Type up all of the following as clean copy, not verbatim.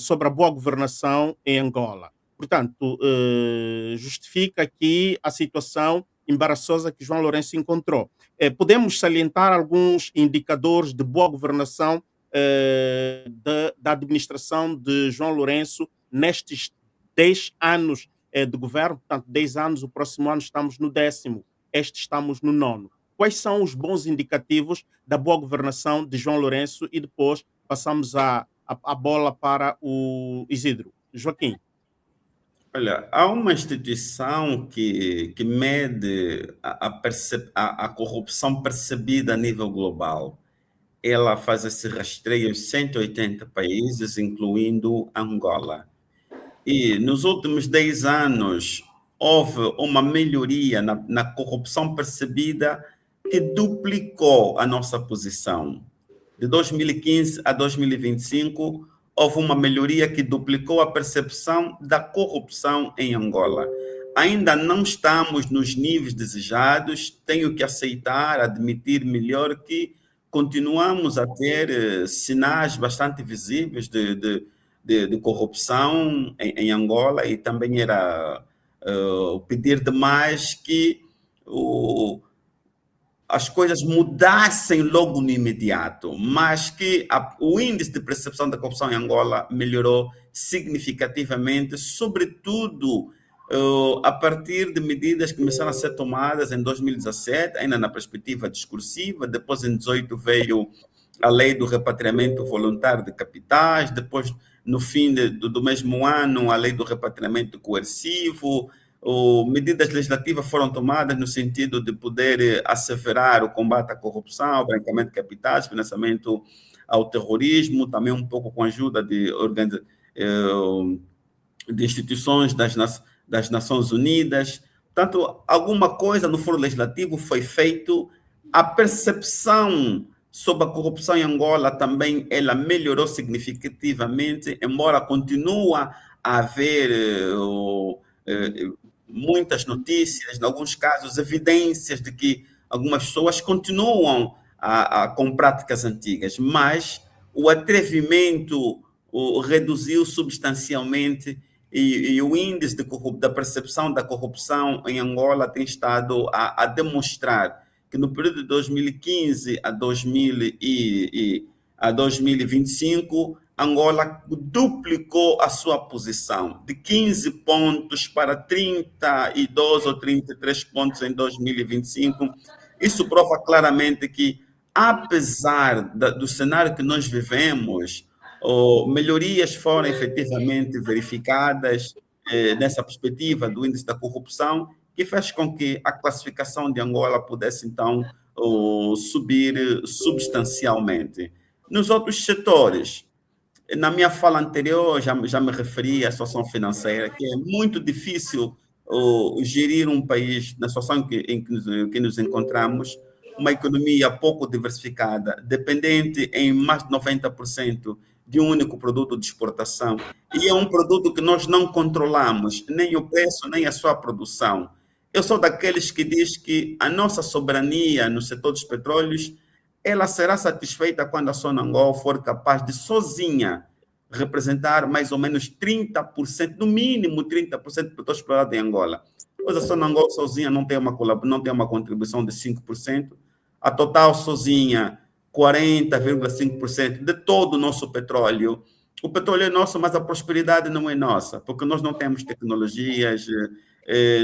sobre a boa governação em Angola. Portanto, justifica aqui a situação embaraçosa que João Lourenço encontrou. Podemos salientar alguns indicadores de boa governação da administração de João Lourenço nestes 10 anos de governo, portanto, 10 anos, o próximo ano estamos no 10º, este estamos no 9º. Quais são os bons indicativos da boa governação de João Lourenço? E depois passamos a bola para o Isidro. Joaquim. Olha, há uma instituição que mede a corrupção percebida a nível global. Ela faz esse rastreio em 180 países, incluindo Angola. E nos últimos 10 anos houve uma melhoria na corrupção percebida que duplicou a nossa posição. De 2015 a 2025, houve uma melhoria que duplicou a percepção da corrupção em Angola. Ainda não estamos nos níveis desejados, tenho que aceitar, admitir melhor que continuamos a ter sinais bastante visíveis de corrupção em Angola, e também era pedir demais que as coisas mudassem logo no imediato, mas que o índice de percepção da corrupção em Angola melhorou significativamente, sobretudo a partir de medidas que começaram a ser tomadas em 2017, ainda na perspectiva discursiva. Depois, em 2018, veio a lei do repatriamento voluntário de capitais. Depois, no fim do mesmo ano, a lei do repatriamento coercivo. Medidas legislativas foram tomadas no sentido de poder asseverar o combate à corrupção, branqueamento de capitais, financiamento ao terrorismo, também um pouco com a ajuda de instituições das Nações Unidas. Portanto, alguma coisa no foro legislativo foi feito. A percepção sobre a corrupção em Angola também ela melhorou significativamente, embora continue a haver muitas notícias, em alguns casos, evidências de que algumas pessoas continuam com práticas antigas, mas o atrevimento reduziu substancialmente e o índice da percepção da corrupção em Angola tem estado a demonstrar que no período de 2015 a 2025, Angola duplicou a sua posição, de 15 pontos para 32 ou 33 pontos em 2025. Isso prova claramente que, apesar do cenário que nós vivemos, melhorias foram efetivamente verificadas nessa perspectiva do índice da corrupção, que fez com que a classificação de Angola pudesse, então, subir substancialmente. Nos outros setores, na minha fala anterior, já me referi à situação financeira, que é muito difícil gerir um país na situação em que nos encontramos, uma economia pouco diversificada, dependente em mais de 90% de um único produto de exportação, e é um produto que nós não controlamos, nem o preço, nem a sua produção. Eu sou daqueles que diz que a nossa soberania no setor dos petróleos ela será satisfeita quando a Sonangol for capaz de, sozinha, representar mais ou menos 30%, no mínimo 30% do petróleo explorado em Angola. Pois a Sonangol sozinha não tem uma contribuição de 5%, a Total sozinha 40,5% de todo o nosso petróleo. O petróleo é nosso, mas a prosperidade não é nossa, porque nós não temos tecnologias,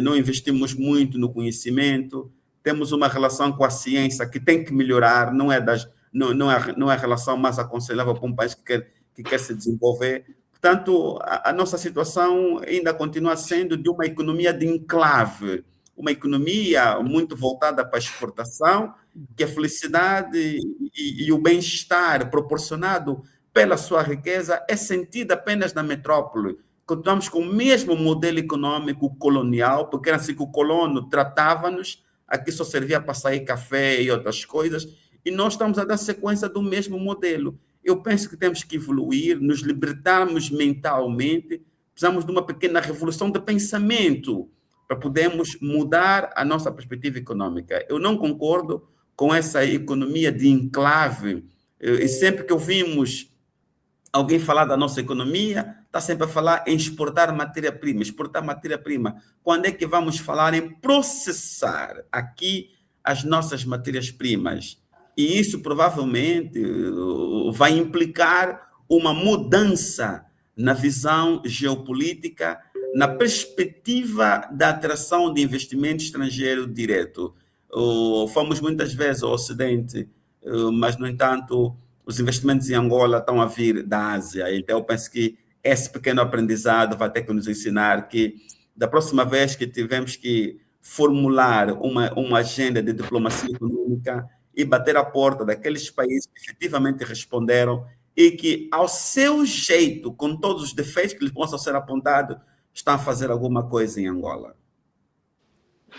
não investimos muito no conhecimento, temos uma relação com a ciência que tem que melhorar, não é a relação mais aconselhável para um país que quer se desenvolver. Portanto, a nossa situação ainda continua sendo de uma economia de enclave, uma economia muito voltada para a exportação, que a felicidade e o bem-estar proporcionado pela sua riqueza é sentido apenas na metrópole. Continuamos com o mesmo modelo econômico colonial, porque era assim que o colono tratava-nos. Aqui só servia para sair café e outras coisas, e nós estamos a dar sequência do mesmo modelo. Eu penso que temos que evoluir, nos libertarmos mentalmente, precisamos de uma pequena revolução de pensamento para podermos mudar a nossa perspectiva econômica. Eu não concordo com essa economia de enclave, e sempre que ouvimos alguém falar da nossa economia, está sempre a falar em exportar matéria-prima, exportar matéria-prima. Quando é que vamos falar em processar aqui as nossas matérias-primas? E isso provavelmente vai implicar uma mudança na visão geopolítica, na perspectiva da atração de investimento estrangeiro direto. Fomos muitas vezes ao Ocidente, mas, no entanto, os investimentos em Angola estão a vir da Ásia. Então, eu penso que esse pequeno aprendizado vai ter que nos ensinar que, da próxima vez que tivermos que formular uma agenda de diplomacia econômica e bater a porta daqueles países que efetivamente responderam e que, ao seu jeito, com todos os defeitos que lhes possam ser apontados, estão a fazer alguma coisa em Angola.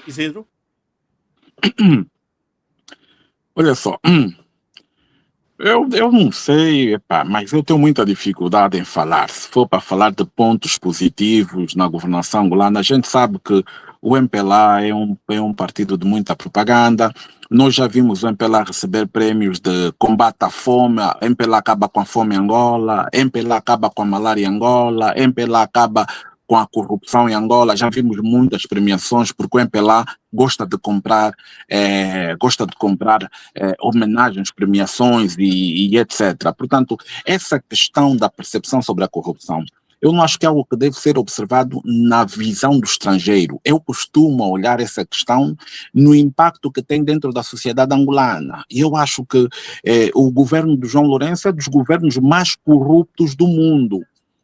Isidro? Olha só, eu não sei, epá, mas eu tenho muita dificuldade em falar. Se for para falar de pontos positivos na governação angolana, a gente sabe que o MPLA é um partido de muita propaganda. Nós já vimos o MPLA receber prêmios de combate à fome. A MPLA acaba com a fome em Angola, MPLA acaba com a malária em Angola, MPLA acaba com a corrupção em Angola. Já vimos muitas premiações porque o MPLA gosta de comprar homenagens, premiações e etc. Portanto, essa questão da percepção sobre a corrupção, eu não acho que é algo que deve ser observado na visão do estrangeiro. Eu costumo olhar essa questão no impacto que tem dentro da sociedade angolana. E eu acho que o governo do João Lourenço é dos governos mais corruptos do mundo.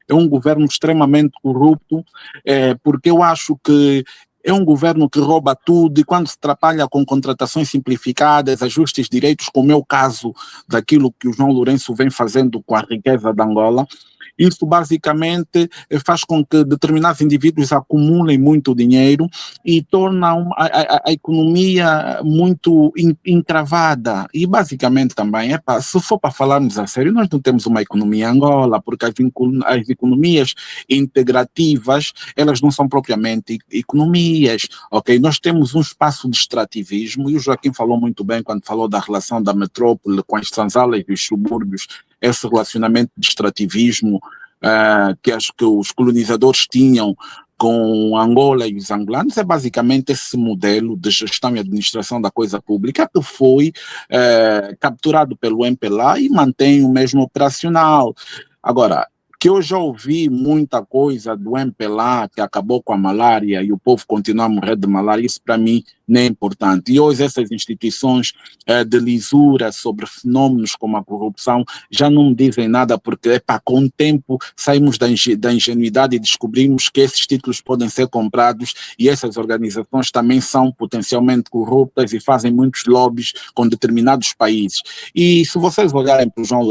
É um governo extremamente corrupto, porque eu acho que é um governo que rouba tudo e quando se trabalha com contratações simplificadas, ajustes de direitos, como é o caso daquilo que o João Lourenço vem fazendo com a riqueza da Angola, isso basicamente faz com que determinados indivíduos acumulem muito dinheiro e torna a economia muito encravada. E basicamente também, se for para falarmos a sério, nós não temos uma economia em Angola, porque as economias integrativas, elas não são propriamente economias, ok? Nós temos um espaço de extrativismo, e o Joaquim falou muito bem quando falou da relação da metrópole com as sanzalas e os subúrbios, esse relacionamento de extrativismo que os colonizadores tinham com Angola e os angolanos, é basicamente esse modelo de gestão e administração da coisa pública que foi capturado pelo MPLA e mantém o mesmo operacional. Agora, que eu já ouvi muita coisa do MPLA que acabou com a malária e o povo continua a morrer de malária, isso para mim não é importante. E hoje essas instituições de lisura sobre fenômenos como a corrupção já não me dizem nada, porque com o tempo saímos da ingenuidade e descobrimos que esses títulos podem ser comprados e essas organizações também são potencialmente corruptas e fazem muitos lobbies com determinados países. E se vocês olharem para o João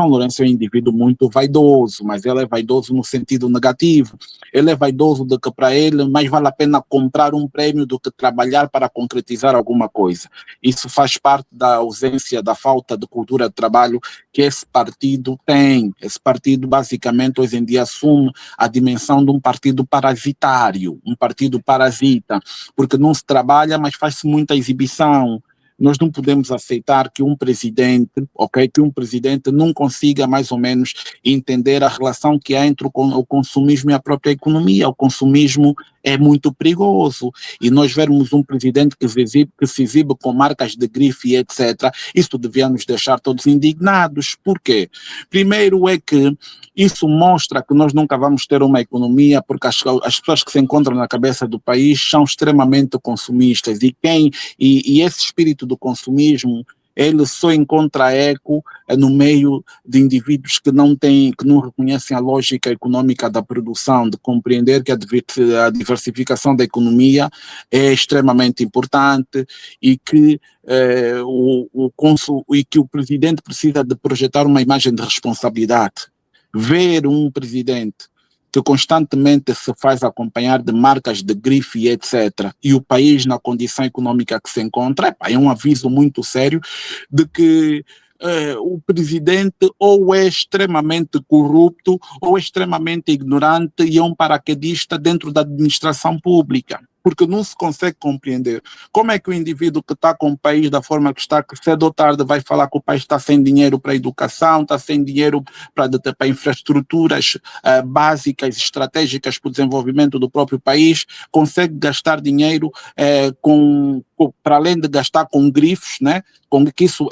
Lourenço é um indivíduo muito vaidoso, mas ele é vaidoso no sentido negativo. Ele é vaidoso de que para ele mais vale a pena comprar um prêmio do que trabalhar para concretizar alguma coisa. Isso faz parte da ausência, da falta de cultura de trabalho que esse partido tem. Esse partido basicamente hoje em dia assume a dimensão de um partido parasitário, um partido parasita, porque não se trabalha, mas faz-se muita exibição. Nós não podemos aceitar que um presidente não consiga mais ou menos entender a relação que há entre o consumismo e a própria economia. O consumismo é muito perigoso e nós vermos um presidente que se exibe com marcas de grife e etc., isso devia nos deixar todos indignados. Por quê? Primeiro é que isso mostra que nós nunca vamos ter uma economia, porque as pessoas que se encontram na cabeça do país são extremamente consumistas e esse espírito do consumismo, ele só encontra eco no meio de indivíduos que não reconhecem a lógica econômica da produção, de compreender que a diversificação da economia é extremamente importante e que o presidente precisa de projetar uma imagem de responsabilidade. Ver um presidente que constantemente se faz acompanhar de marcas de grife e etc., e o país na condição econômica que se encontra, é um aviso muito sério de que o presidente ou é extremamente corrupto ou é extremamente ignorante e é um paraquedista dentro da administração pública. porque não se consegue compreender como é que o indivíduo que está com o país da forma que está, que cedo ou tarde vai falar que o país está sem dinheiro para a educação, está sem dinheiro para infraestruturas básicas, estratégicas para o desenvolvimento do próprio país, consegue gastar dinheiro para além de gastar com grifos, né? Com que isso,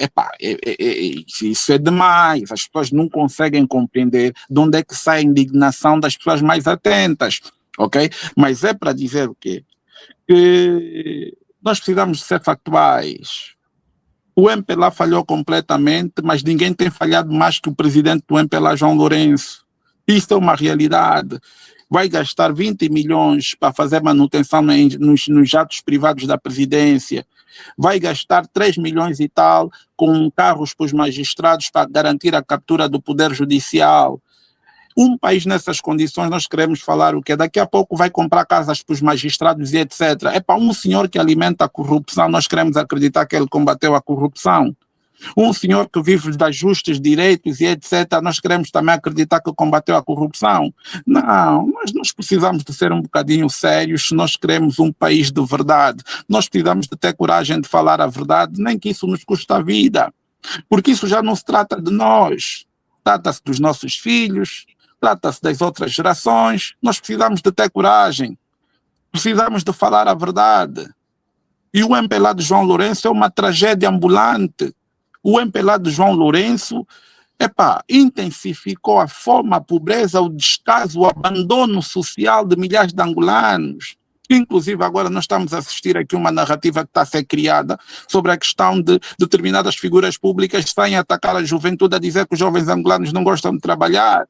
isso é demais, as pessoas não conseguem compreender de onde é que sai a indignação das pessoas mais atentas, ok? Mas é para dizer o quê? Que nós precisamos ser factuais. O MPLA falhou completamente, mas ninguém tem falhado mais que o presidente do MPLA, João Lourenço. Isso é uma realidade. Vai gastar 20 milhões para fazer manutenção nos jatos privados da presidência. Vai gastar 3 milhões e tal com carros para os magistrados para garantir a captura do poder judicial. Um país nessas condições, nós queremos falar o quê? Daqui a pouco vai comprar casas para os magistrados e etc. É para um senhor que alimenta a corrupção, nós queremos acreditar que ele combateu a corrupção. Um senhor que vive das justos direitos e etc. Nós queremos também acreditar que combateu a corrupção. Não, nós precisamos de ser um bocadinho sérios se nós queremos um país de verdade. Nós precisamos de ter coragem de falar a verdade, nem que isso nos custe a vida. Porque isso já não se trata de nós. Trata-se dos nossos filhos, trata-se das outras gerações. Nós precisamos de ter coragem. Precisamos de falar a verdade. E o MPLA de João Lourenço é uma tragédia ambulante. O MPLA de João Lourenço, intensificou a fome, a pobreza, o descaso, o abandono social de milhares de angolanos. Inclusive, agora nós estamos a assistir aqui uma narrativa que está a ser criada sobre a questão de determinadas figuras públicas que saem a atacar a juventude, a dizer que os jovens angolanos não gostam de trabalhar.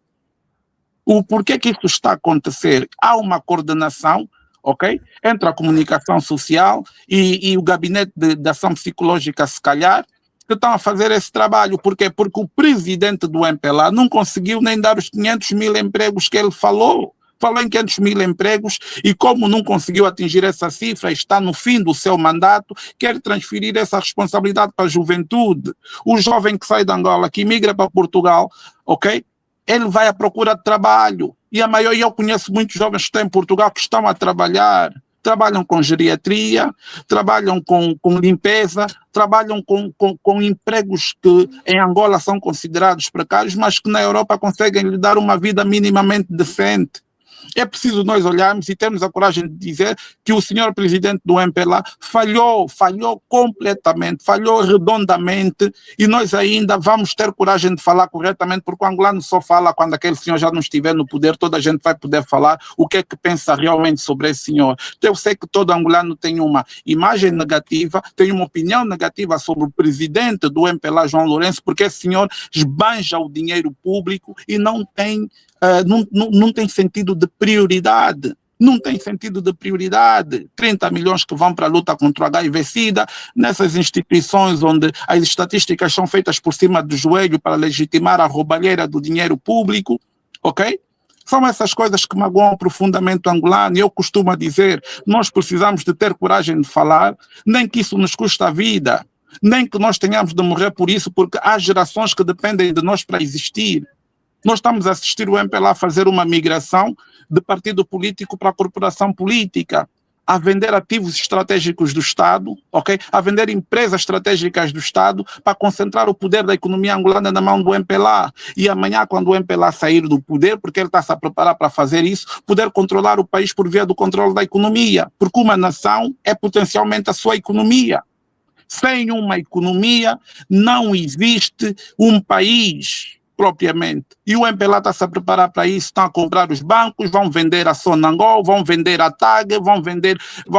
O porquê que isso está a acontecer? Há uma coordenação, ok? Entre a comunicação social e o gabinete de ação psicológica, se calhar, que estão a fazer esse trabalho. Por quê? Porque o presidente do MPLA não conseguiu nem dar os 500 mil empregos que ele falou. Falou em 500 mil empregos e como não conseguiu atingir essa cifra, está no fim do seu mandato, quer transferir essa responsabilidade para a juventude. O jovem que sai de Angola, que migra para Portugal, ok? Ele vai à procura de trabalho. E a maioria, eu conheço muitos jovens que estão em Portugal que estão a trabalhar. Trabalham com geriatria, trabalham com limpeza, trabalham com empregos que em Angola são considerados precários, mas que na Europa conseguem lhe dar uma vida minimamente decente. É preciso nós olharmos e termos a coragem de dizer que o senhor presidente do MPLA falhou completamente, falhou redondamente, e nós ainda vamos ter coragem de falar corretamente, porque o angolano só fala quando aquele senhor já não estiver no poder. Toda a gente vai poder falar o que é que pensa realmente sobre esse senhor. Eu sei que todo angolano tem uma imagem negativa, tem uma opinião negativa sobre o presidente do MPLA, João Lourenço, porque esse senhor esbanja o dinheiro público e não tem sentido de prioridade. Não tem sentido de prioridade. 30 milhões que vão para a luta contra o HIV-Sida, nessas instituições onde as estatísticas são feitas por cima do joelho para legitimar a roubalheira do dinheiro público, ok? São essas coisas que magoam profundamente o angolano. E eu costumo dizer, nós precisamos de ter coragem de falar, nem que isso nos custe a vida, nem que nós tenhamos de morrer por isso, porque há gerações que dependem de nós para existir. Nós estamos a assistir o MPLA a fazer uma migração de partido político para a corporação política, a vender ativos estratégicos do Estado, ok? A vender empresas estratégicas do Estado para concentrar o poder da economia angolana na mão do MPLA. E amanhã, quando o MPLA sair do poder, porque ele está-se a preparar para fazer isso, poder controlar o país por via do controle da economia. Porque uma nação é potencialmente a sua economia. Sem uma economia, não existe um país propriamente. E o MPLA está-se a preparar para isso, estão a comprar os bancos, vão vender a Sonangol, vão vender a TAG, vão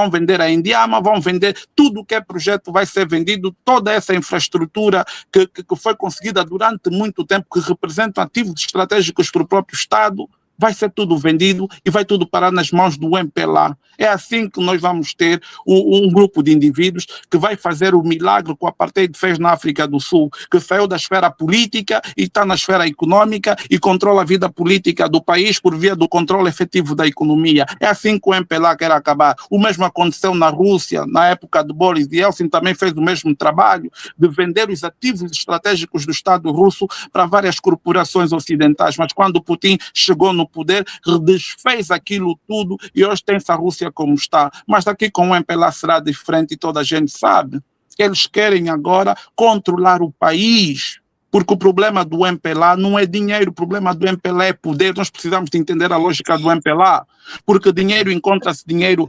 vender a Indiama, vão vender tudo o que é projeto, vai ser vendido, toda essa infraestrutura que foi conseguida durante muito tempo, que representa ativos estratégicos para o próprio Estado, vai ser tudo vendido e vai tudo parar nas mãos do MPLA. É assim que nós vamos ter um grupo de indivíduos que vai fazer o milagre que o apartheid fez na África do Sul, que saiu da esfera política e está na esfera econômica e controla a vida política do país por via do controle efetivo da economia. É assim que o MPLA quer acabar. O mesmo aconteceu na Rússia, na época de Boris Yeltsin, também fez o mesmo trabalho de vender os ativos estratégicos do Estado russo para várias corporações ocidentais, mas quando Putin chegou no poder, desfez aquilo tudo e hoje tem-se a Rússia como está. Mas daqui com o MPLA será diferente e toda a gente sabe. Eles querem agora controlar o país, porque o problema do MPLA não é dinheiro, o problema do MPLA é poder. Nós precisamos de entender a lógica do MPLA, porque dinheiro, encontra-se dinheiro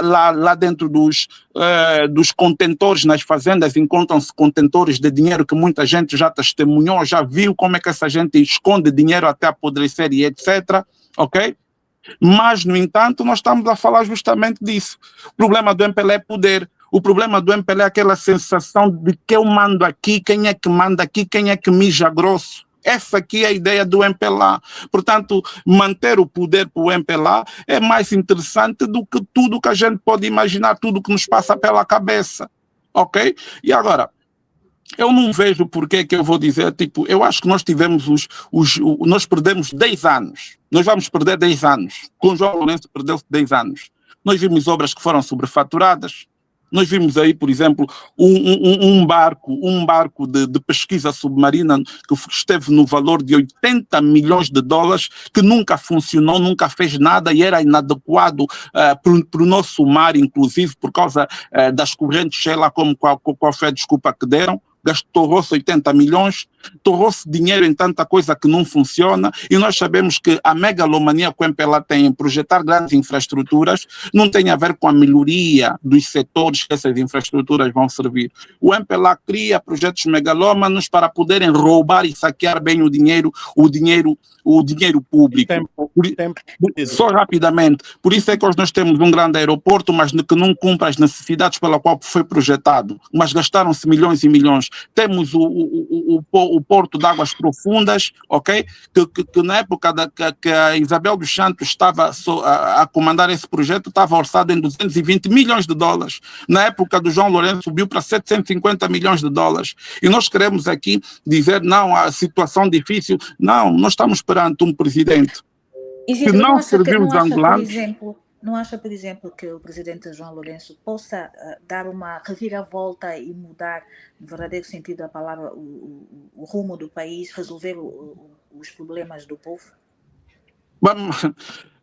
lá dentro dos contentores nas fazendas, encontram-se contentores de dinheiro que muita gente já testemunhou, já viu como é que essa gente esconde dinheiro até apodrecer e etc, ok? Mas, no entanto, nós estamos a falar justamente disso. O problema do MPLA é poder. O problema do MPLA é aquela sensação de que eu mando aqui, quem é que manda aqui, quem é que mija grosso. Essa aqui é a ideia do MPLA. Portanto, manter o poder para o MPLA é mais interessante do que tudo que a gente pode imaginar, tudo que nos passa pela cabeça. Ok? E agora, eu não vejo porque que eu vou dizer, tipo, eu acho que nós tivemos nós perdemos 10 anos. Nós vamos perder 10 anos. Com João Lourenço perdeu-se 10 anos. Nós vimos obras que foram sobrefaturadas. Nós vimos aí, por exemplo, um barco de pesquisa submarina que esteve no valor de 80 milhões de dólares, que nunca funcionou, nunca fez nada e era inadequado para o nosso mar, inclusive, por causa das correntes, sei lá qual foi a desculpa que deram. Torrou-se 80 milhões, torrou-se dinheiro em tanta coisa que não funciona, e nós sabemos que a megalomania que o MPLA tem em projetar grandes infraestruturas não tem a ver com a melhoria dos setores que essas infraestruturas vão servir. O MPLA cria projetos megalómanos para poderem roubar e saquear bem o dinheiro público. Só rapidamente, por isso é que hoje nós temos um grande aeroporto, mas que não cumpre as necessidades pela qual foi projetado, mas gastaram-se milhões e milhões. Temos o Porto de Águas Profundas, ok? Que na época que a Isabel dos Santos estava a comandar esse projeto, estava orçado em 220 milhões de dólares. Na época do João Lourenço subiu para 750 milhões de dólares. E nós queremos aqui dizer, não, a situação difícil. Não, nós estamos perante um presidente que não serviu os angolanos. Não acha, por exemplo, que o presidente João Lourenço possa dar uma reviravolta e mudar, no verdadeiro sentido da palavra, o rumo do país, resolver os problemas do povo?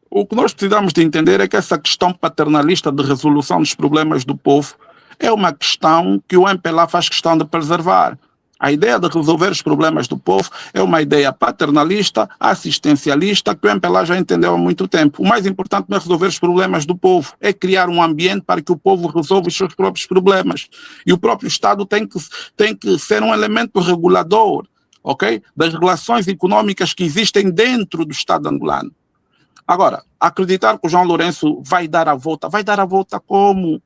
O que nós precisamos de entender é que essa questão paternalista de resolução dos problemas do povo é uma questão que o MPLA faz questão de preservar. A ideia de resolver os problemas do povo é uma ideia paternalista, assistencialista, que o MPLA já entendeu há muito tempo. O mais importante não é resolver os problemas do povo, é criar um ambiente para que o povo resolva os seus próprios problemas. E o próprio Estado tem que ser um elemento regulador, ok? Das relações econômicas que existem dentro do Estado angolano. Agora, acreditar que o João Lourenço vai dar a volta como?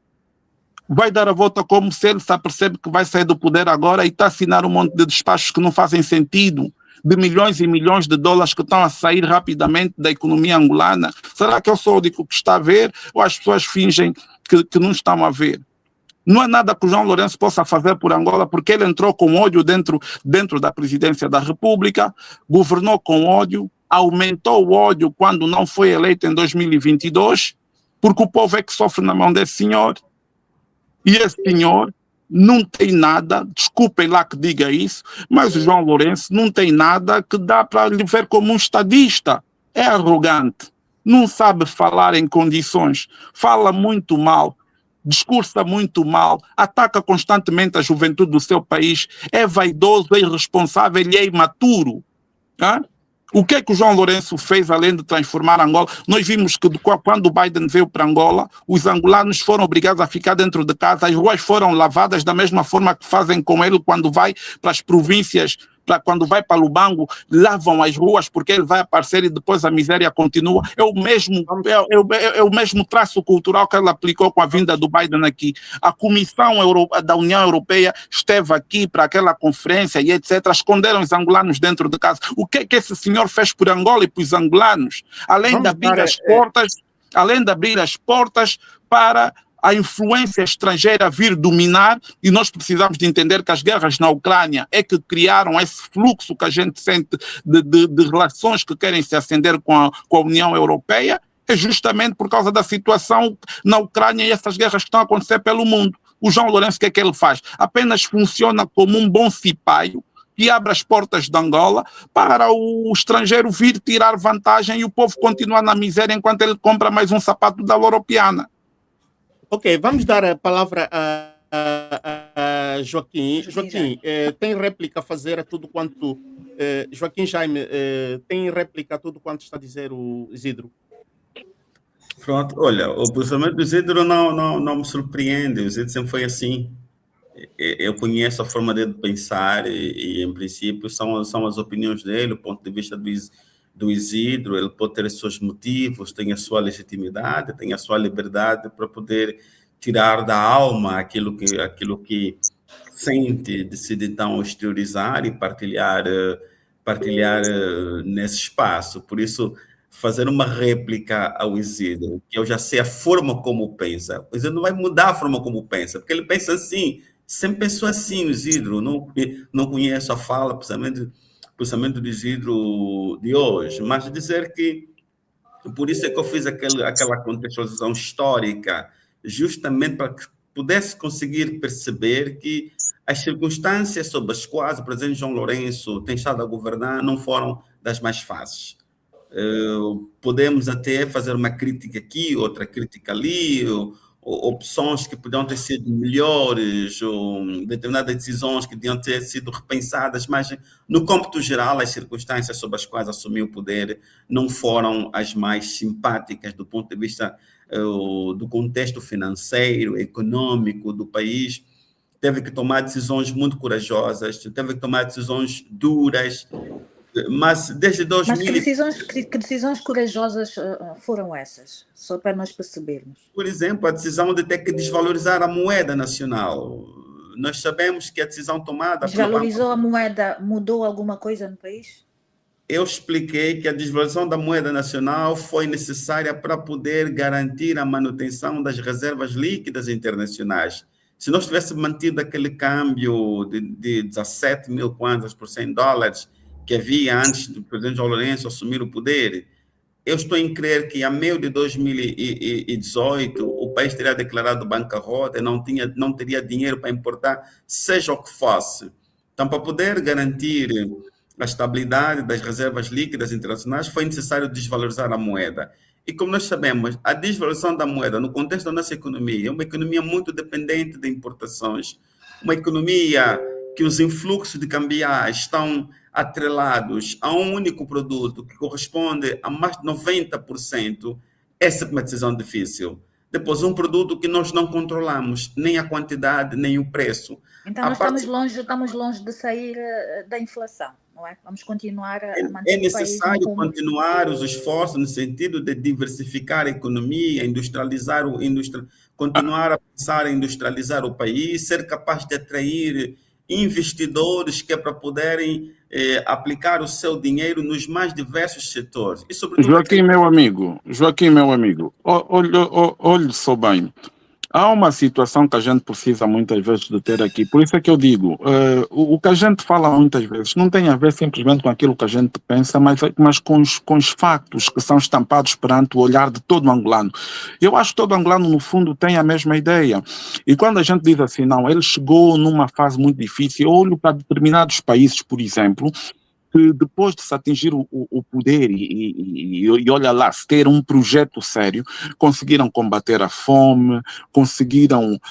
Vai dar a volta como se ele se apercebe que vai sair do poder agora e está a assinar um monte de despachos que não fazem sentido, de milhões e milhões de dólares que estão a sair rapidamente da economia angolana. Será que eu sou o único que está a ver ou as pessoas fingem que não estão a ver? Não há nada que o João Lourenço possa fazer por Angola, porque ele entrou com ódio dentro da presidência da República, governou com ódio, aumentou o ódio quando não foi eleito em 2022, porque o povo é que sofre na mão desse senhor. E esse senhor não tem nada, desculpem lá que diga isso, mas o João Lourenço não tem nada que dá para lhe ver como um estadista. É arrogante, não sabe falar em condições, fala muito mal, discursa muito mal, ataca constantemente a juventude do seu país, é vaidoso, é irresponsável e é imaturo. Hein? O que é que o João Lourenço fez além de transformar Angola? Nós vimos que quando o Biden veio para Angola, os angolanos foram obrigados a ficar dentro de casa, as ruas foram lavadas da mesma forma que fazem com ele quando vai para as províncias, quando vai para Lubango, lavam as ruas porque ele vai aparecer e depois a miséria continua. É o mesmo traço cultural que ele aplicou com a vinda do Biden aqui. A Comissão da União Europeia esteve aqui para aquela conferência e etc. Esconderam os angolanos dentro de casa. O que é que esse senhor fez por Angola e por os angolanos? Além de abrir as portas para a influência estrangeira vir dominar, e nós precisamos de entender que as guerras na Ucrânia é que criaram esse fluxo que a gente sente de relações que querem se acender com a União Europeia, é justamente por causa da situação na Ucrânia e essas guerras que estão a acontecer pelo mundo. O João Lourenço, o que é que ele faz? Apenas funciona como um bom cipaio que abre as portas de Angola para o estrangeiro vir tirar vantagem e o povo continuar na miséria enquanto ele compra mais um sapato da Loropiana. Ok, vamos dar a palavra a Joaquim. Joaquim, tem réplica a fazer a tudo quanto... Joaquim Jaime, tem réplica a tudo quanto está a dizer o Isidro? Pronto, olha, o posicionamento do Isidro não me surpreende, o Isidro sempre foi assim. Eu conheço a forma dele de pensar e em princípio, são as opiniões dele, o ponto de vista do Isidro. Ele pode ter os seus motivos, tem a sua legitimidade, tem a sua liberdade para poder tirar da alma aquilo que sente, decide então exteriorizar e partilhar nesse espaço. Por isso, fazer uma réplica ao Isidro, que eu já sei a forma como pensa. O Isidro não vai mudar a forma como pensa, porque ele pensa assim, sempre pensou assim, o Isidro. Não conheço a fala, pensamento do Isidro de hoje, mas dizer que, por isso é que eu fiz aquela contextualização histórica, justamente para que pudesse conseguir perceber que as circunstâncias sob as quais o presidente João Lourenço tem estado a governar não foram das mais fáceis. Podemos até fazer uma crítica aqui, outra crítica ali, opções que podiam ter sido melhores, ou determinadas decisões que podiam ter sido repensadas, mas no cômputo geral as circunstâncias sob as quais assumiu o poder não foram as mais simpáticas do ponto de vista do contexto financeiro, econômico do país. Teve que tomar decisões muito corajosas, teve que tomar decisões duras, mas desde 2000... Mas que decisões corajosas foram essas? Só para nós percebermos. Por exemplo, a decisão de ter que desvalorizar a moeda nacional. Nós sabemos que a decisão tomada... Desvalorizou a moeda, mudou alguma coisa no país? Eu expliquei que a desvalorização da moeda nacional foi necessária para poder garantir a manutenção das reservas líquidas internacionais. Se nós tivéssemos mantido aquele câmbio de 17 mil kwanzas por 100 dólares que havia antes do presidente João Lourenço assumir o poder, eu estou em crer que a meio de 2018 o país teria declarado bancarrota e não teria dinheiro para importar, seja o que fosse. Então, para poder garantir a estabilidade das reservas líquidas internacionais, foi necessário desvalorizar a moeda. E como nós sabemos, a desvalorização da moeda no contexto da nossa economia é uma economia muito dependente de importações, uma economia que os influxos de cambiais estão atrelados a um único produto que corresponde a mais de 90%, essa é uma decisão difícil. Depois, um produto que nós não controlamos, nem a quantidade, nem o preço. Então, nós estamos longe de sair da inflação, não é? Vamos continuar a manter É necessário continuar os esforços no sentido de diversificar a economia, continuar a pensar em industrializar o país, ser capaz de atrair investidores que é para poderem aplicar o seu dinheiro nos mais diversos setores. E, sobretudo, Joaquim, meu amigo, olhe só bem. Há uma situação que a gente precisa muitas vezes de ter aqui, por isso é que eu digo, o que a gente fala muitas vezes não tem a ver simplesmente com aquilo que a gente pensa, mas com os factos que são estampados perante o olhar de todo angolano. Eu acho que todo angolano, no fundo, tem a mesma ideia. E quando a gente diz assim, não, ele chegou numa fase muito difícil, eu olho para determinados países, por exemplo, que depois de se atingir o poder e olha lá, se ter um projeto sério, conseguiram combater a fome, conseguiram,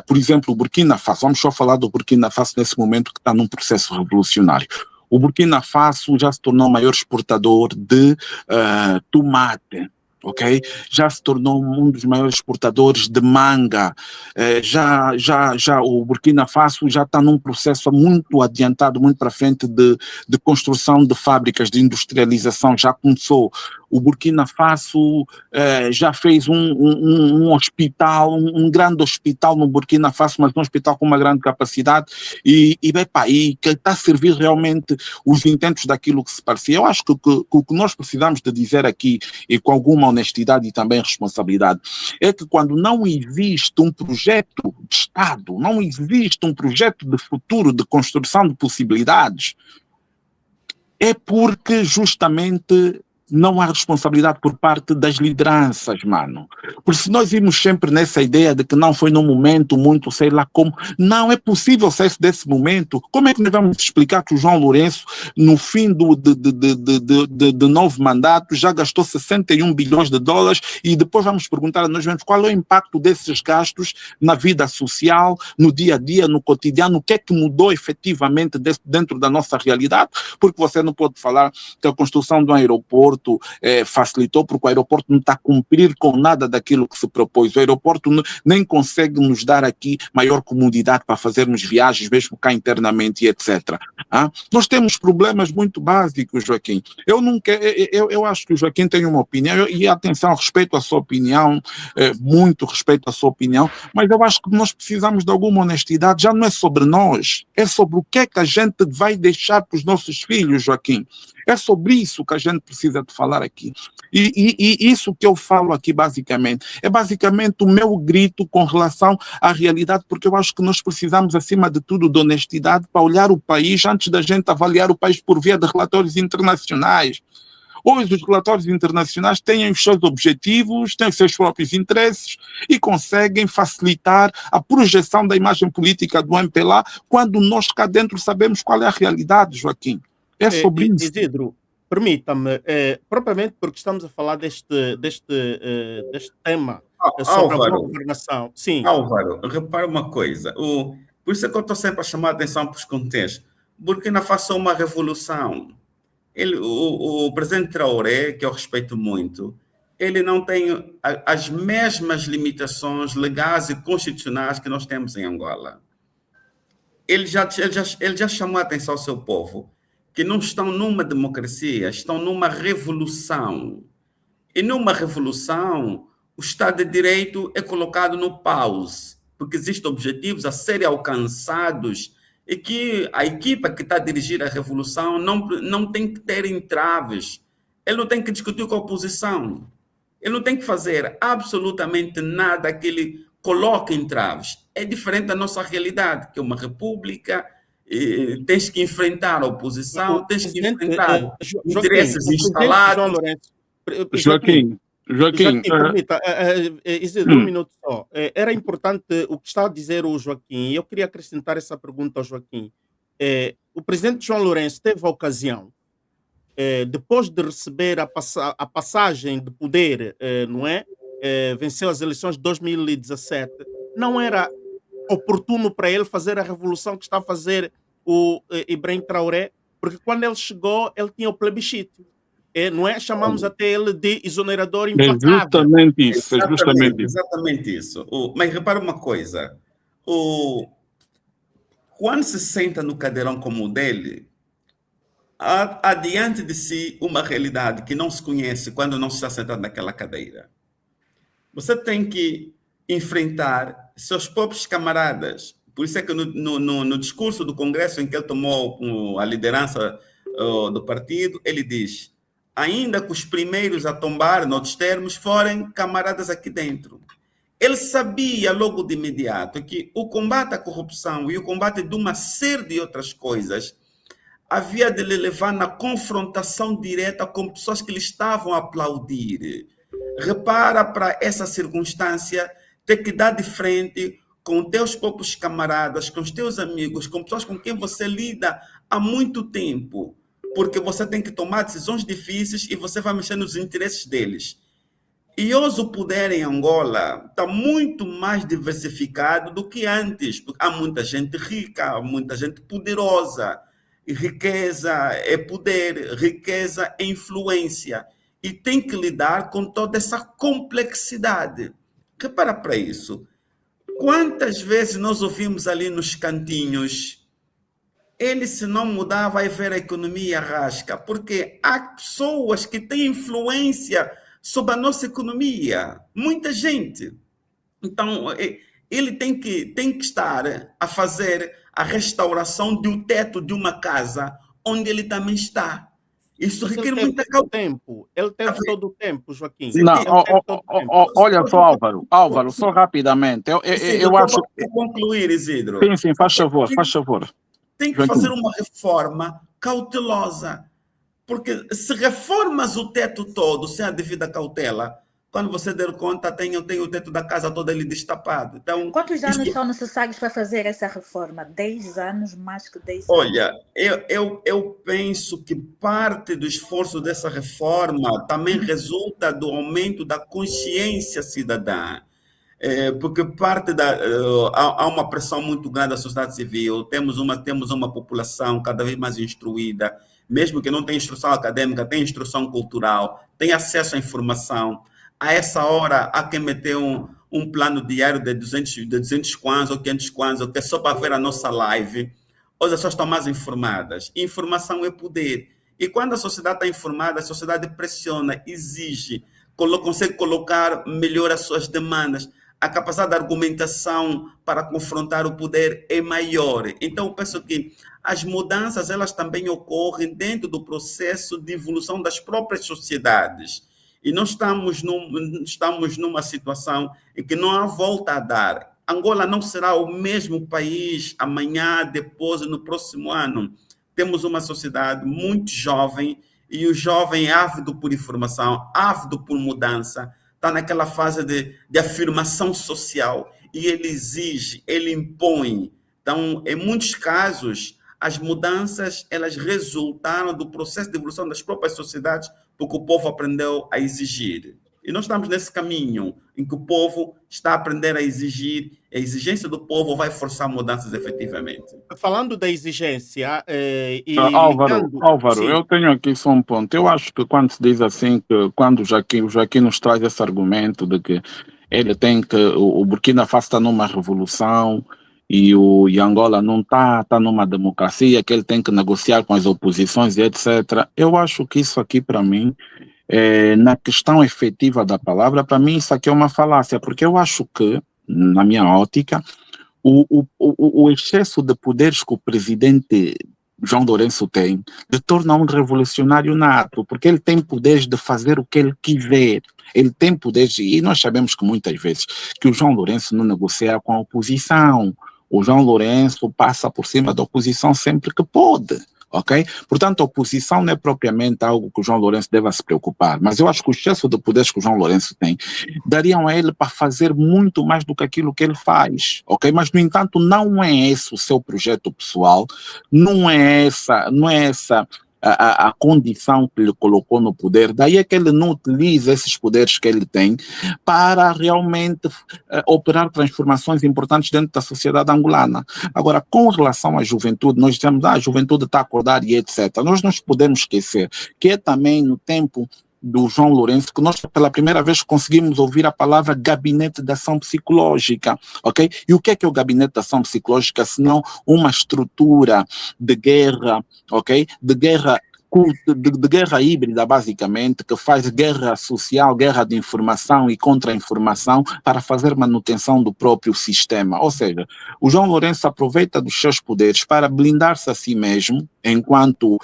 por exemplo, o Burkina Faso, vamos só falar do Burkina Faso nesse momento que está num processo revolucionário. O Burkina Faso já se tornou o maior exportador de tomate, ok? Já se tornou um dos maiores exportadores de manga. Já o Burkina Faso já está num processo muito adiantado, muito para frente de construção de fábricas, de industrialização. Já começou. O Burkina Faso já fez um hospital, um grande hospital no Burkina Faso, mas um hospital com uma grande capacidade e que está a servir realmente os intentos daquilo que se parecia. Eu acho que o que nós precisamos de dizer aqui, e com alguma honestidade e também responsabilidade, é que quando não existe um projeto de Estado, não existe um projeto de futuro, de construção de possibilidades, é porque justamente não há responsabilidade por parte das lideranças, mano. Porque se nós irmos sempre nessa ideia de que não foi num momento muito, sei lá como, não é possível sair desse momento. Como é que nós vamos explicar que o João Lourenço, no fim de 9 mandatos, já gastou 61 bilhões de dólares e depois vamos perguntar a nós mesmos qual é o impacto desses gastos na vida social, no dia a dia, no cotidiano, o que é que mudou efetivamente dentro da nossa realidade, porque você não pode falar que a construção do aeroporto facilitou, porque o aeroporto não está a cumprir com nada daquilo que se propôs. O aeroporto nem consegue nos dar aqui maior comodidade para fazermos viagens, mesmo cá internamente e etc. Nós temos problemas muito básicos, Joaquim. Eu acho que o Joaquim tem uma opinião, e atenção, respeito a sua opinião, muito respeito à sua opinião, mas eu acho que nós precisamos de alguma honestidade. Já não é sobre nós, é sobre o que é que a gente vai deixar para os nossos filhos, Joaquim. É sobre isso que a gente precisa de falar aqui. E isso que eu falo aqui, basicamente, é basicamente o meu grito com relação à realidade, porque eu acho que nós precisamos, acima de tudo, de honestidade para olhar o país antes da gente avaliar o país por via de relatórios internacionais. Hoje os relatórios internacionais têm os seus objetivos, têm os seus próprios interesses e conseguem facilitar a projeção da imagem política do MPLA quando nós cá dentro sabemos qual é a realidade, Joaquim. É sobre isso. Isidro, permita-me, propriamente porque estamos a falar deste tema sobre a boa governação. Sim. Álvaro, repara uma coisa. Por isso é que eu estou sempre a chamar a atenção para os contextos. Burkina Faso é uma revolução. O presidente Traoré, que eu respeito muito, ele não tem as mesmas limitações legais e constitucionais que nós temos em Angola. Ele já chamou a atenção ao seu povo que não estão numa democracia, estão numa revolução. E numa revolução, o Estado de Direito é colocado no pause, porque existem objetivos a serem alcançados e que a equipa que está a dirigir a revolução não tem que ter entraves. Ele não tem que discutir com a oposição. Ele não tem que fazer absolutamente nada que ele coloque entraves. É diferente da nossa realidade, que é uma república. Tens que enfrentar a oposição, tens que enfrentar interesses instalados. Joaquim, permita, Isidro, um minuto só. Era importante o que está a dizer o Joaquim, e eu queria acrescentar essa pergunta ao Joaquim. O presidente João Lourenço teve a ocasião, depois de receber a passagem de poder, não é? Venceu as eleições de 2017, não era oportuno para ele fazer a revolução que está a fazer o Ibrahim Traoré, porque quando ele chegou, ele tinha o plebiscito. Não é? Chamamos até ele de exonerador implacável. Exatamente isso. Mas repara uma coisa. Quando se senta no cadeirão como o dele, há diante de si uma realidade que não se conhece quando não se está sentado naquela cadeira. Você tem que enfrentar seus próprios camaradas. Por isso é que no discurso do Congresso em que ele tomou a liderança do partido, ele diz: ainda que os primeiros a tombar, noutros termos, forem camaradas aqui dentro. Ele sabia logo de imediato que o combate à corrupção e o combate de uma série de outras coisas havia de lhe levar na confrontação direta com pessoas que lhe estavam a aplaudir. Repara para essa circunstância, ter que dar de frente com teus próprios camaradas, com os teus amigos, com pessoas com quem você lida há muito tempo, porque você tem que tomar decisões difíceis e você vai mexer nos interesses deles. E hoje o poder em Angola está muito mais diversificado do que antes, porque há muita gente rica, há muita gente poderosa. E riqueza é poder, riqueza é influência. E tem que lidar com toda essa complexidade. Repara para isso. Quantas vezes nós ouvimos ali nos cantinhos, ele se não mudar vai ver a economia rasca, porque há pessoas que têm influência sobre a nossa economia, muita gente. Então, ele tem que estar a fazer a restauração do teto de uma casa onde ele também está. Isso requer muita cautela. Ele teve todo o tempo, Joaquim. Não, olha só, Álvaro, só rapidamente. Eu acho que concluir, Isidro. Sim, faz favor. Tem que fazer uma reforma cautelosa. Porque se reformas o teto todo sem a devida cautela, quando você der conta, tem o teto da casa todo ele destapado. Então, Quantos anos são necessários para fazer essa reforma? 10 anos, mais que 10 anos? olha, eu penso que parte do esforço dessa reforma também resulta do aumento da consciência cidadã. Porque há uma pressão muito grande da sociedade civil, temos uma população cada vez mais instruída, mesmo que não tenha instrução acadêmica, tem instrução cultural, tem acesso à informação. A essa hora, há quem meteu um plano diário de 200 kwanzas ou 500 kwanzas, que é só para ver a nossa live. Hoje as pessoas estão mais informadas. Informação é poder. E quando a sociedade está informada, a sociedade pressiona, exige, consegue colocar melhor as suas demandas. A capacidade de argumentação para confrontar o poder é maior. Então, eu penso que as mudanças, elas também ocorrem dentro do processo de evolução das próprias sociedades. E nós estamos numa situação em que não há volta a dar. Angola não será o mesmo país amanhã, depois, no próximo ano. Temos uma sociedade muito jovem, e o jovem é ávido por informação, ávido por mudança, está naquela fase de afirmação social, e ele exige, ele impõe. Então, em muitos casos, as mudanças, elas resultaram do processo de evolução das próprias sociedades, porque o povo aprendeu a exigir. E nós estamos nesse caminho em que o povo está a aprender a exigir, a exigência do povo vai forçar mudanças efetivamente. Falando da exigência Álvaro, sim. eu tenho aqui só um ponto. Eu acho que quando se diz assim, que quando o Joaquim nos traz esse argumento de que ele tem que, o Burkina Faso está numa revolução e Angola não está numa democracia, que ele tem que negociar com as oposições e etc. Eu acho que isso aqui, para mim, na questão efetiva da palavra, para mim isso aqui é uma falácia, porque eu acho que, na minha ótica, o excesso de poderes que o presidente João Lourenço tem lhe torna um revolucionário nato, porque ele tem poderes de fazer o que ele quiser. Ele tem poderes, e nós sabemos que muitas vezes que o João Lourenço não negocia com a oposição. O João Lourenço passa por cima da oposição sempre que pode. Ok? Portanto, a oposição não é propriamente algo que o João Lourenço deva se preocupar, mas eu acho que o excesso de poderes que o João Lourenço tem dariam a ele para fazer muito mais do que aquilo que ele faz, ok? Mas, no entanto, não é esse o seu projeto pessoal, não é essa a condição que lhe colocou no poder, daí é que ele não utiliza esses poderes que ele tem para realmente operar transformações importantes dentro da sociedade angolana. Agora, com relação à juventude, nós dizemos, a juventude está a acordar e etc. Nós não podemos esquecer que é também no tempo do João Lourenço que nós pela primeira vez conseguimos ouvir a palavra gabinete de ação psicológica, ok? E o que é o gabinete de ação psicológica, senão uma estrutura de guerra, ok? De guerra híbrida, basicamente, que faz guerra social, guerra de informação e contra-informação para fazer manutenção do próprio sistema. Ou seja, o João Lourenço aproveita dos seus poderes para blindar-se a si mesmo, enquanto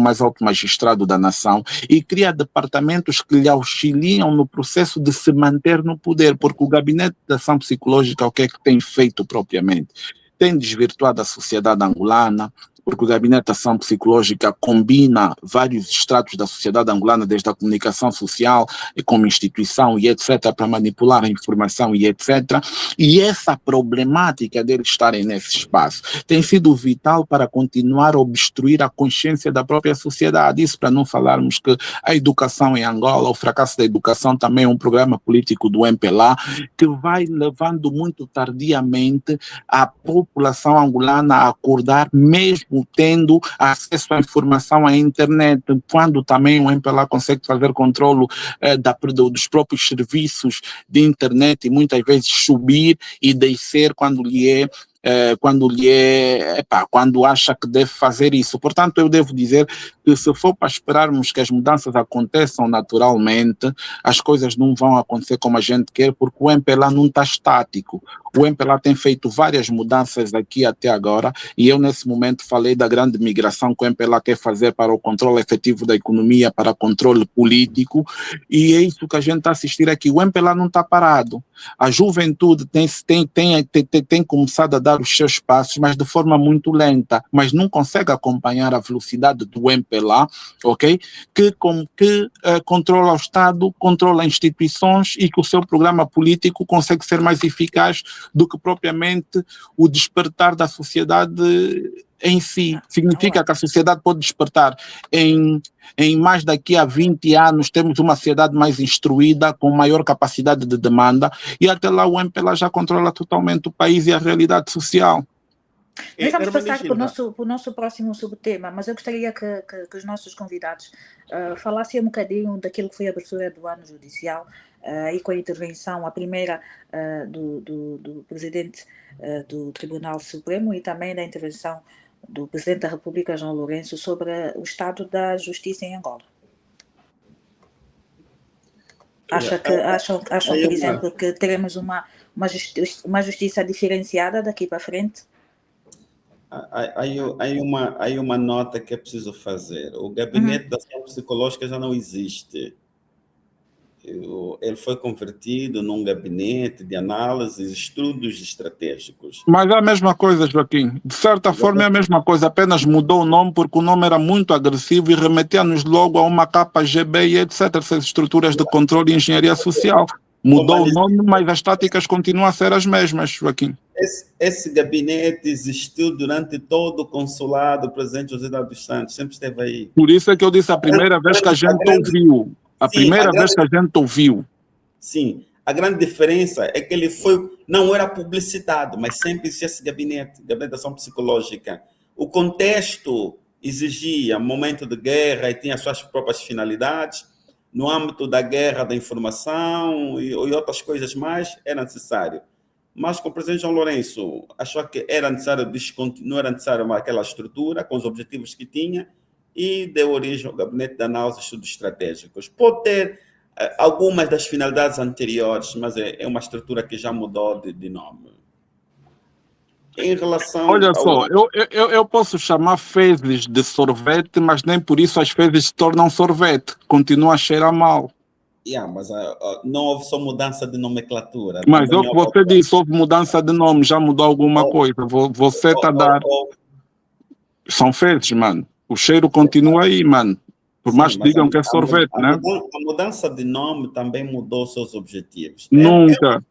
mais alto magistrado da nação, e cria departamentos que lhe auxiliam no processo de se manter no poder, porque o gabinete de ação psicológica, o que é que tem feito propriamente? Tem desvirtuado a sociedade angolana, porque o Gabinete de Ação Psicológica combina vários estratos da sociedade angolana, desde a comunicação social, como instituição e etc., para manipular a informação e etc. E essa problemática deles estarem nesse espaço tem sido vital para continuar a obstruir a consciência da própria sociedade. Isso para não falarmos que a educação em Angola, o fracasso da educação também é um programa político do MPLA, que vai levando muito tardiamente a população angolana a acordar, mesmo tendo acesso à informação à internet, quando também o MPLA consegue fazer controle dos próprios serviços de internet e muitas vezes subir e descer quando quando acha que deve fazer isso. Portanto, eu devo dizer que se for para esperarmos que as mudanças aconteçam naturalmente, as coisas não vão acontecer como a gente quer, porque o MPLA não está estático. O MPLA tem feito várias mudanças aqui até agora, e eu nesse momento falei da grande migração que o MPLA quer fazer para o controle efetivo da economia, para controle político, e é isso que a gente está assistindo aqui. O MPLA não está parado. A juventude tem começado a dar dar os seus passos, mas de forma muito lenta, mas não consegue acompanhar a velocidade do MPLA, ok? Que controla o Estado, controla instituições e que o seu programa político consegue ser mais eficaz do que propriamente o despertar da sociedade em si. Significa que a sociedade pode despertar em mais daqui a 20 anos, temos uma sociedade mais instruída, com maior capacidade de demanda, e até lá o MPLA já controla totalmente o país e a realidade social. Nós vamos passar para o nosso próximo subtema, mas eu gostaria que os nossos convidados falassem um bocadinho daquilo que foi a abertura do ano judicial e com a intervenção, a primeira do presidente do Tribunal Supremo e também da intervenção do Presidente da República, João Lourenço, sobre o estado da justiça em Angola. Acham, por exemplo, que teremos uma justiça diferenciada daqui para frente? Há uma nota que é preciso fazer. O gabinete da ação psicológica já não existe. Ele foi convertido num gabinete de análise e estudos estratégicos. Mas é a mesma coisa, Joaquim. De certa forma é a mesma coisa, apenas mudou o nome porque o nome era muito agressivo e remetia-nos logo a uma capa GB e etc. Essas estruturas de controle e engenharia social. Mudou o nome, mas as táticas continuam a ser as mesmas, Joaquim. Esse gabinete existiu durante todo o consulado, o presidente José dos Santos, sempre esteve aí. Por isso é que eu disse a primeira vez que a gente ouviu. A primeira vez que a gente ouviu. Sim, a grande diferença é que ele não era publicitado, mas sempre existia esse gabinete de ação psicológica. O contexto exigia momento de guerra e tinha suas próprias finalidades. No âmbito da guerra da informação e outras coisas mais, era necessário. Mas com o presidente João Lourenço, achou que era necessário não era necessário aquela estrutura com os objetivos que tinha e deu origem ao Gabinete de Análise e Estudos Estratégicos. Pode ter algumas das finalidades anteriores, mas é uma estrutura que já mudou de nome. Em relação Olha só, eu posso chamar fezes de sorvete, mas nem por isso as fezes se tornam sorvete. Continua a cheirar mal. Mas não houve só mudança de nomenclatura. Mas é o que você disse, houve mudança de nome, já mudou alguma coisa. Você está a dar... São fezes, mano. O cheiro continua aí, mano. Por mais que digam que é sorvete, né? A mudança de nome também mudou seus objetivos. Nunca.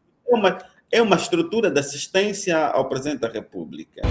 É uma estrutura de assistência ao Presidente da República.